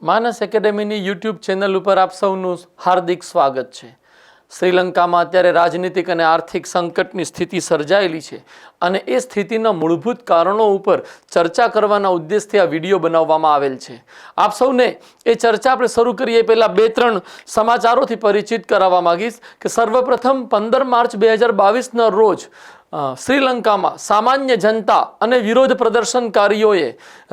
માનસ એકેડેમીની YouTube channel ઉપર આપ સૌનું હાર્દિક સ્વાગત છે। શ્રીલંકામાં અત્યારે રાજનીતિક અને આર્થિક સંકટની સ્થિતિ સર્જાયેલી છે અને એ સ્થિતિના મૂળભૂત કારણો ઉપર ચર્ચા કરવાના ઉદ્દેશથી આ વિડીયો બનાવવામાં આવેલ છે। આપ સૌને એ ચર્ચા આપણે શરૂ કરીએ પહેલાં 2-3 સમાચારોથી પરિચિત કરાવવા માંગીશ કે સર્વપ્રથમ 15 માર્ચ 2022ના રોજ શ્રીલંકામાં સામાન્ય જનતા અને વિરોધ પ્રદર્શનકારીઓએ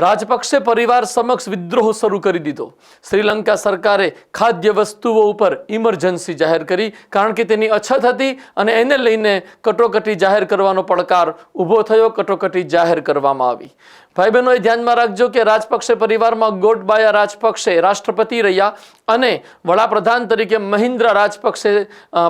રાજપક્ષે પરિવાર સમક્ષ વિદ્રોહ શરૂ કરી દીધો। શ્રીલંકા સરકારે ખાદ્ય વસ્તુઓ ઉપર ઇમરજન્સી જાહેર કરી કારણ કે તેની અછત હતી અને એને લઈને કટોકટી જાહેર કરવાનો પડકાર ઊભો થયો, કટોકટી જાહેર કરવામાં આવી। ભાઈ બહેનોએ ધ્યાનમાં રાખજો કે રાજપક્ષે પરિવારમાં ગોટબાયા રાજપક્ષે રાષ્ટ્રપતિ રહ્યા અને વડાપ્રધાન તરીકે મહિન્દ્રા રાજપક્ષે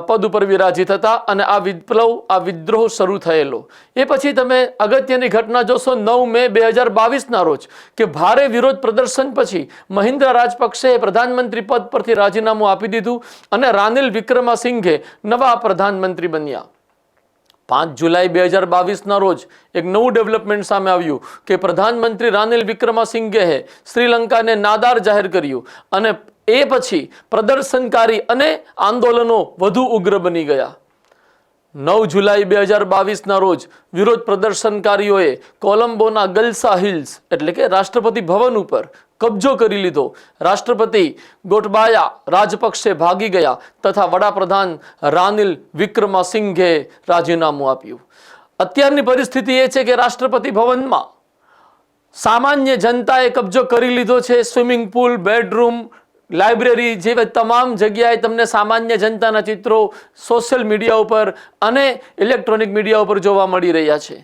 પદ ઉપર વિરાજિત હતા અને આ વિપ્લવ, આ વિદ્રોહ શરૂ થયેલો। એ પછી તમે અગત્યની ઘટના જોશો 9 મે 2022ના રોજ કે ભારે વિરોધ પ્રદર્શન પછી મહિન્દ્રા રાજપક્ષે પ્રધાનમંત્રી પદ પરથી રાજીનામું આપી દીધું અને રાનિલ વિક્રમસિંઘે નવા પ્રધાનમંત્રી બન્યા। 5 જુલાઈ 2022ના રોજ એક નવું ડેવલપમેન્ટ સામે આવ્યું કે પ્રધાનમંત્રી રાનિલ વિક્રમસિંઘે શ્રીલંકાને નાદાર જાહેર કર્યું અને એ પછી પ્રદર્શનકારી અને આંદોલનો વધુ ઉગ્ર બની ગયા। 9 જુલાઈ 2022ના રોજ વિરોધ પ્રદર્શનકારીઓએ કોલંબોના ગલ્સા હિલ્સ એટલે કે રાષ્ટ્રપતિ ભવન ઉપર કબજો કરી લીધો। રાષ્ટ્રપતિ ગોટબાયા રાજપક્ષે ભાગી ગયા તથા વડાપ્રધાન રાનિલ વિક્રમસિંઘે રાજીનામું આપ્યું। અત્યારની પરિસ્થિતિ એ છે કે રાષ્ટ્રપતિ ભવનમાં સામાન્ય જનતાએ કબજો કરી લીધો છે। સ્વિમિંગ પુલ, બેડરૂમ, લાઇબ્રેરી જેવી તમામ જગ્યાએ તમને સામાન્ય જનતાના ચિત્રો સોશિયલ મીડિયા ઉપર અને ઇલેક્ટ્રોનિક મીડિયા ઉપર જોવા મળી રહ્યા છે।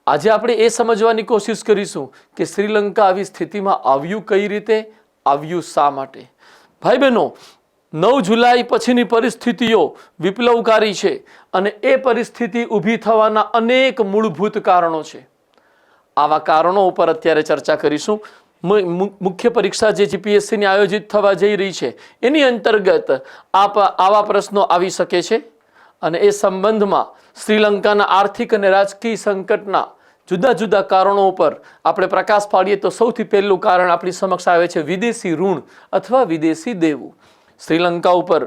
આજે આપણે એ સમજવાની કોશિશ કરીશું કે શ્રીલંકા આવી સ્થિતિમાં આવ્યું કઈ રીતે, આવ્યું શા માટે। ભાઈ બહેનો, 9 જુલાઈ પછીની પરિસ્થિતિઓ વિપ્લવકારી છે અને એ પરિસ્થિતિ ઊભી થવાના અનેક મૂળભૂત કારણો છે। આવા કારણો ઉપર અત્યારે ચર્ચા કરીશું। મુખ્ય પરીક્ષા જે જીપીએસસીની આયોજિત થવા જઈ રહી છે એની અંતર્ગત આવા પ્રશ્નો આવી શકે છે અને એ સંબંધમાં શ્રીલંકાના આર્થિક અને રાજકીય સંકટના જુદા જુદા કારણો ઉપર આપણે પ્રકાશ પાડીએ તો સૌથી પહેલું કારણ આપણી સમક્ષ આવે છે વિદેશી ઋણ અથવા વિદેશી દેવું। શ્રીલંકા ઉપર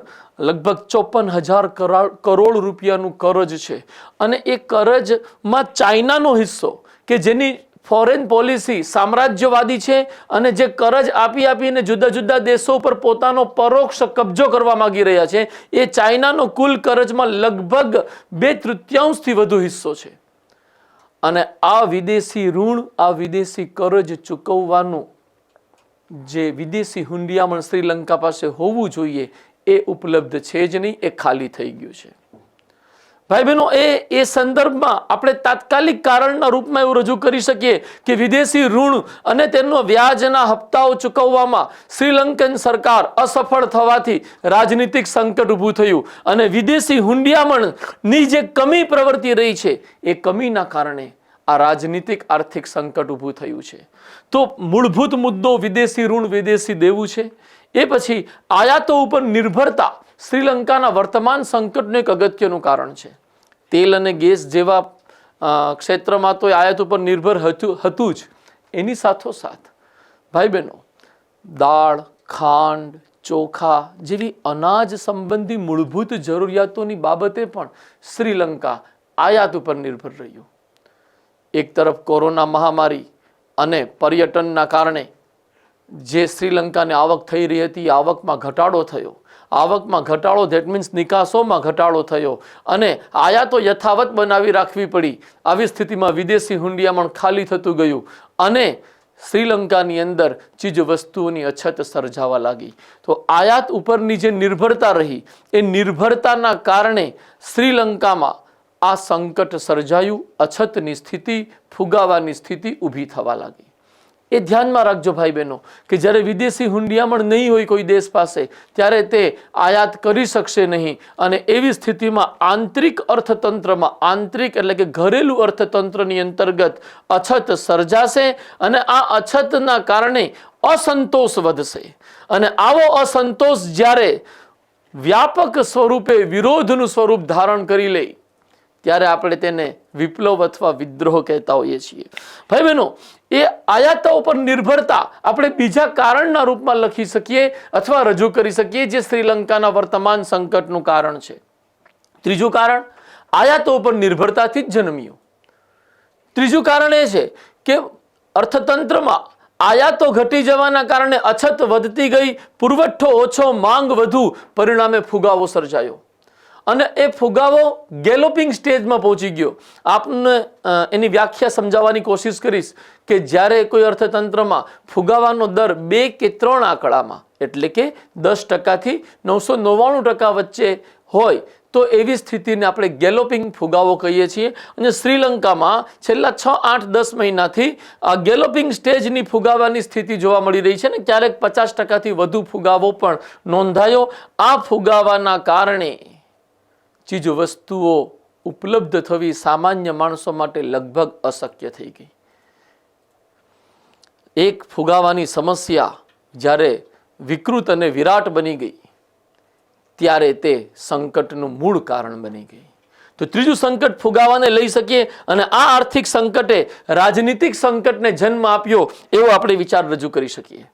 લગભગ 54,000 કરોડ રૂપિયાનું કરજ છે અને એ કરજમાં ચાઇનાનો હિસ્સો કે જેની ફોરેન પોલિસી સામ્રાજ્યવાદી છે અને જે કરજ આપીને જુદા જુદા દેશો ઉપર પોતાનો પરોક્ષ કબજો કરવા માંગી રહ્યા છે, એ ચાઇનાનો કુલ કરજમાં લગભગ 2/3 વધુ હિસ્સો છે અને આ વિદેશી ઋણ, આ વિદેશી કરજ ચૂકવવાનું જે વિદેશી હુંડિયામણ શ્રીલંકા પાસે હોવું જોઈએ એ ઉપલબ્ધ છે જ નહીં, એ ખાલી થઈ ગયું છે। ભાઈ બહેનો, એ સંદર્ભમાં આપણે તાત્કાલિક કારણના રૂપમાં એવું રજૂ કરી શકીએ કે વિદેશી ઋણ અને તેનો વ્યાજના હપ્તાઓ ચૂકવવામાં શ્રીલંકન સરકાર અસફળ થવાથી રાજનીતિક સંકટ ઊભું થયું અને વિદેશી હુંડિયામણની જે કમી પ્રવર્તી રહી છે એ કમીના કારણે આ રાજનીતિક આર્થિક સંકટ ઊભું થયું છે। તો મૂળભૂત મુદ્દો વિદેશી ઋણ, વિદેશી દેવું છે। એ પછી આયાતો ઉપર નિર્ભરતા શ્રીલંકાના વર્તમાન સંકટનું એક અગત્યનું કારણ છે। તેલ અને ગેસ જેવા ક્ષેત્રમાં તો આયાત ઉપર નિર્ભર હતું જ, એની સાથોસાથ ભાઈ બહેનો દાળ, ખાંડ, ચોખા જેવી અનાજ સંબંધી મૂળભૂત જરૂરિયાતોની બાબતે પણ શ્રીલંકા આયાત ઉપર નિર્ભર રહ્યું। એક તરફ કોરોના મહામારી અને પર્યટનના કારણે જે શ્રીલંકાને આવક થઈ રહી હતી એ આવકમાં ઘટાડો થયો। આવકમાં ઘટાડો ધેટ મીન્સ નિકાસોમાં ઘટાડો થયો અને આયાતો યથાવત બનાવી રાખવી પડી। આવી સ્થિતિમાં વિદેશી હુંડિયામણ ખાલી થતું ગયું અને શ્રીલંકાની અંદર ચીજ વસ્તુઓની અછત સર્જાવા લાગી। તો આયાત ઉપરની જે નિર્ભરતા રહી એ નિર્ભરતાના કારણે શ્રીલંકામાં આ સંકટ સર્જાયું, અછતની સ્થિતિ, ફુગાવાની સ્થિતિ ઊભી થવા લાગી। એ ધ્યાનમાં રાખજો ભાઈ બહેનો કે જ્યારે વિદેશી હુંડિયામણ નહીં હોય કોઈ દેશ પાસે ત્યારે તે આયાત કરી શકશે નહીં અને એવી સ્થિતિમાં આંતરિક અર્થતંત્રમાં, આંતરિક એટલે કે ઘરેલું અર્થતંત્રની અંતર્ગત અછત સર્જાશે અને આ અછતના કારણે અસંતોષ વધશે અને આવો અસંતોષ જ્યારે વ્યાપક સ્વરૂપે વિરોધનું સ્વરૂપ ધારણ કરી લે ત્યારે આપણે તેને વિપ્લવ અથવા વિદ્રોહ કહેતા હોઈએ છીએ। ભાઈ બહેનો, એ આયાતો પર નિર્ભરતા આપણે બીજા કારણના રૂપમાં લખી શકીએ અથવા રજૂ કરી શકીએ, જે શ્રીલંકાના વર્તમાન સંકટનું કારણ છે. ત્રીજું કારણ આયાતો પર નિર્ભરતાથી જ જન્મ્યું. ત્રીજું કારણ એ છે કે અર્થતંત્રમાં આયાતો ઘટી જવાના કારણે અછત વધતી ગઈ, પુરવઠો ઓછો, માંગ વધુ, પરિણામે ફુગાવો સર્જાયો અને એ ફુગાવો ગેલોપિંગ સ્ટેજમાં પહોંચી ગયો. આપને એની વ્યાખ્યા સમજાવવાની કોશિશ કરીશ કે જ્યારે કોઈ અર્થતંત્રમાં ફુગાવાનો દર 2 કે 3 આંકડામાં એટલે કે 10% થી 999% વચ્ચે હોય તો એવી સ્થિતિને આપણે ગેલોપિંગ ફુગાવો કહીએ છીએ. અને શ્રીલંકામાં છેલ્લા 6, 8, 10 મહિનાથી આ ગેલોપિંગ સ્ટેજની ફુગાવાની સ્થિતિ જોવા મળી રહી છે ને ક્યારેક 50% થી વધુ ફુગાવો પણ નોંધાયો. આ ફુગાવાના કારણે ચીજ વસ્તુઓ ઉપલબ્ધ થવી સામાન્ય માણસો માટે લગભગ અશક્ય થઈ ગઈ. એક ફુગાવાની સમસ્યા જ્યારે વિકૃત અને વિરાટ બની ગઈ ત્યારે તે સંકટનું મૂળ કારણ બની ગઈ. તો ત્રીજું સંકટ ફુગાવાને લઈ શકીએ અને આ આર્થિક સંકટે રાજનીતિક સંકટને જન્મ આપ્યો એવો આપણે વિચાર રજૂ કરી શકીએ.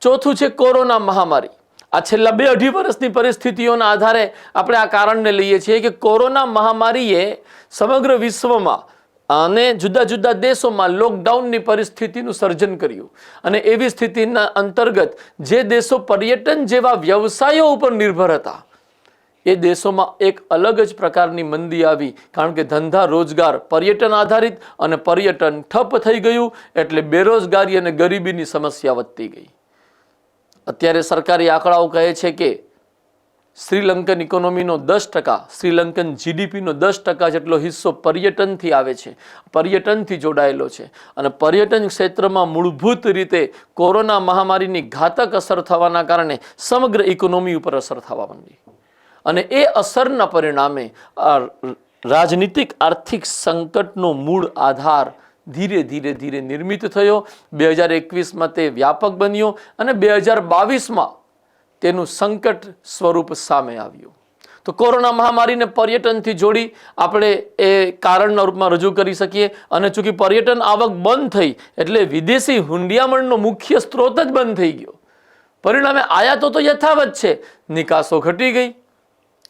ચોથું છે કોરોના મહામારી. આ છેલ્લા 2-2.5 વર્ષની પરિસ્થિતિઓના આધારે આપણે આ કારણને લઈએ છીએ કે કોરોના મહામારીએ સમગ્ર વિશ્વમાં અને જુદા જુદા દેશોમાં લોકડાઉનની પરિસ્થિતિનું સર્જન કર્યું અને એવી સ્થિતિના અંતર્ગત જે દેશો પર્યટન જેવા વ્યવસાયો ઉપર નિર્ભર હતા એ દેશોમાં એક અલગ જ પ્રકારની મંદી આવી, કારણ કે ધંધા રોજગાર પર્યટન આધારિત અને પર્યટન ઠપ થઈ ગયું એટલે બેરોજગારી અને ગરીબીની સમસ્યા વધતી ગઈ. અત્યારે સરકારી આંકડાઓ કહે છે કે શ્રીલંકન ઇકોનોમીનો 10%, શ્રીલંકન જીડીપીનો 10% જેટલો હિસ્સો પર્યટનથી આવે છે, પર્યટનથી જોડાયેલો છે અને પર્યટન ક્ષેત્રમાં મૂળભૂત રીતે કોરોના મહામારીની ઘાતક અસર થવાના કારણે સમગ્ર ઇકોનોમી ઉપર અસર થવા માંડી અને એ અસરના પરિણામે રાજનીતિક આર્થિક સંકટનો મૂળ આધાર ધીરે ધીરે ધીરે નિર્મિત થયો. 2021માં તે વ્યાપક બન્યો અને 2022માં તેનું સંકટ સ્વરૂપ સામે આવ્યું. તો કોરોના મહામારીને પર્યટનથી જોડી આપણે એ કારણના રૂપમાં રજૂ કરી શકીએ અને ચૂંકि પર્યટન આવક બંધ થઈ એટલે વિદેશી હુંડિયામણનો મુખ્ય સ્ત્રોત જ બંધ થઈ ગયો. પરિણામે આયાતો તો યથાવત છે, નિકાસો ઘટી ગઈ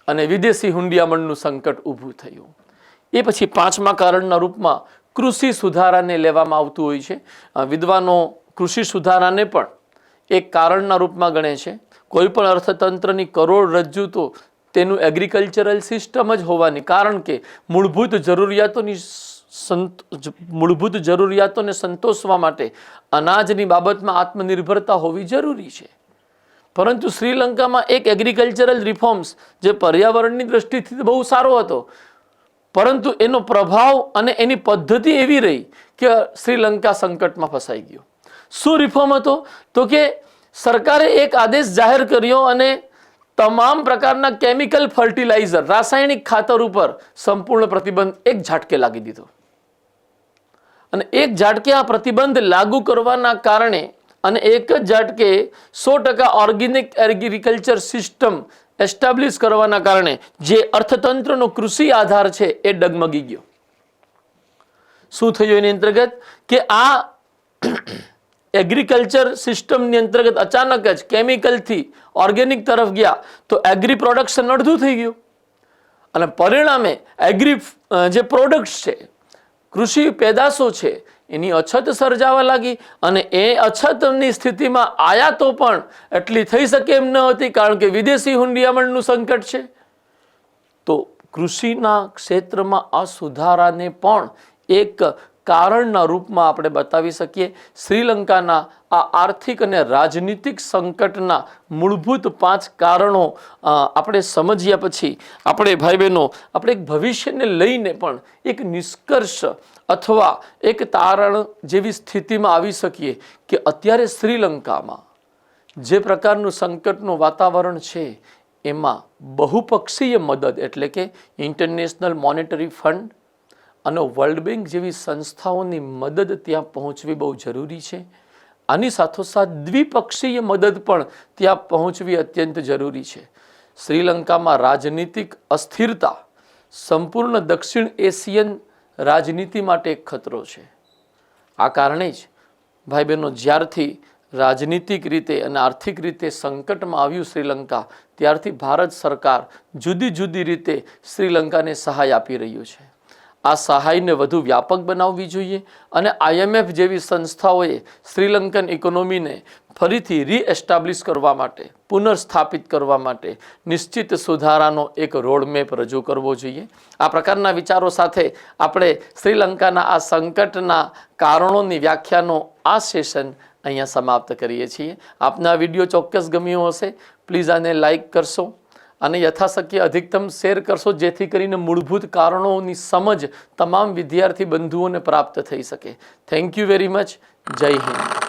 અને વિદેશી હુંડિયામણનું સંકટ ઊભું થયું. એ પછી 5મા કારણના રૂપમાં કૃષિ સુધારાને લેવામાં આવતું હોય છે. વિદ્વાનો કૃષિ સુધારાને પણ એક કારણના રૂપમાં ગણે છે. કોઈ પણ અર્થતંત્રની કરોડરજ્જુ તો તેનું એગ્રીકલ્ચરલ સિસ્ટમ જ હોવાની, કારણ કે મૂળભૂત જરૂરિયાતોને સંતોષવા માટે અનાજની બાબતમાં આત્મનિર્ભરતા હોવી જરૂરી છે. પરંતુ શ્રીલંકામાં એક એગ્રીકલ્ચરલ રિફોર્મ્સ જે પર્યાવરણની દ્રષ્ટિથી બહુ સારો હતો, પરંતુ એનો પ્રભાવ અને એની પદ્ધતિ એવી રહી કે શ્રીલંકા સંકટમાં ફસાઈ ગયો. શું રિફોર્મ હતો? તો કે સરકારે એક આદેશ જાહેર કર્યો અને તમામ પ્રકારના કેમિકલ ફર્ટિલાઇઝર, રાસાયણિક ખાતર ઉપર સંપૂર્ણ પ્રતિબંધ એક ઝાટકે લાગી દીધો અને એક ઝાટકે આ પ્રતિબંધ લાગુ કરવાના કારણે અને એક જ ઝાટકે 100% ઓર્ગેનિક એગ્રીકલ્ચર સિસ્ટમ એસ્ટાબ્લિશ કરવાના કારણે જે અર્થતંત્રનો કૃષિ આધાર છે એ ડગમગી ગયો. શું થયું એની અંતર્ગત કે આ એગ્રીકલ્ચર સિસ્ટમની અંતર્ગત અચાનક જ કેમિકલથી ઓર્ગેનિક તરફ ગયા તો એગ્રી પ્રોડક્શન અડધું થઈ ગયું અને પરિણામે એગ્રી જે પ્રોડક્ટ્સ છે, કૃષિ પેદાશો છે, એની અછત સર્જાવા લાગી અને એ અછતની સ્થિતિમાં આયાતો પણ એટલી થઈ શકે એમ ન હતી, કારણ કે વિદેશી હુંડિયામણનું સંકટ છે. તો કૃષિના ક્ષેત્રમાં આ સુધારાને પણ એક કારણના રૂપમાં આપણે બતાવી શકીએ. શ્રીલંકાના આ આર્થિક અને રાજનીતિક સંકટના મૂળભૂત 5 કારણો આપણે સમજ્યા પછી આપણે ભાઈ બહેનો આપણે એક ભવિષ્યને લઈને પણ એક નિષ્કર્ષ અથવા એક તારણ જેવી સ્થિતિમાં આવી શકીએ કે અત્યારે શ્રીલંકામાં જે પ્રકારનું સંકટનું વાતાવરણ છે એમાં બહુપક્ષીય મદદ એટલે કે ઇન્ટરનેશનલ મોનેટરી ફંડ અને વર્લ્ડ બેંક જેવી સંસ્થાઓની મદદ ત્યાં પહોંચવી બહુ જરૂરી છે. આની સાથોસાથ દ્વિપક્ષીય મદદ પણ ત્યાં પહોંચવી અત્યંત જરૂરી છે. શ્રીલંકામાં રાજનીતિક અસ્થિરતા સંપૂર્ણ દક્ષિણ એશિયન રાજનીતિ માટે એક ખતરો છે. આ કારણે જ ભાઈ બહેનો, જ્યારથી રાજનીતિક રીતે અને આર્થિક રીતે સંકટમાં આવ્યું શ્રીલંકા, ત્યારથી ભારત સરકાર જુદી જુદી રીતે શ્રીલંકાને સહાય આપી રહ્યું છે. આ સહાયને વધુ વ્યાપક બનાવવી જોઈએ અને IMF જેવી સંસ્થાઓએ શ્રીલંકન ઇકોનોમીને ફરીથી રીએસ્ટાબ્લિશ કરવા માટે, પુનર્સ્થાપિત કરવા માટે નિશ્ચિત સુધારાનો એક રોડમેપ રજૂ કરવો જોઈએ. આ પ્રકારના વિચારો સાથે આપણે શ્રીલંકાના આ સંકટના કારણોની વ્યાખ્યાનો આ સેશન અહીંયા સમાપ્ત કરીએ છીએ. આપને આ વિડીયો ચોક્કસ ગમ્યો હશે. પ્લીઝ આને લાઈક કરશો અને યથાશક્ય અધિકતમ શેર કરશો, જેથી કરીને મૂળભૂત કારણોની સમજ તમામ વિદ્યાર્થી બંધુઓને પ્રાપ્ત થઈ શકે. Thank you very much. જય હિન્દ.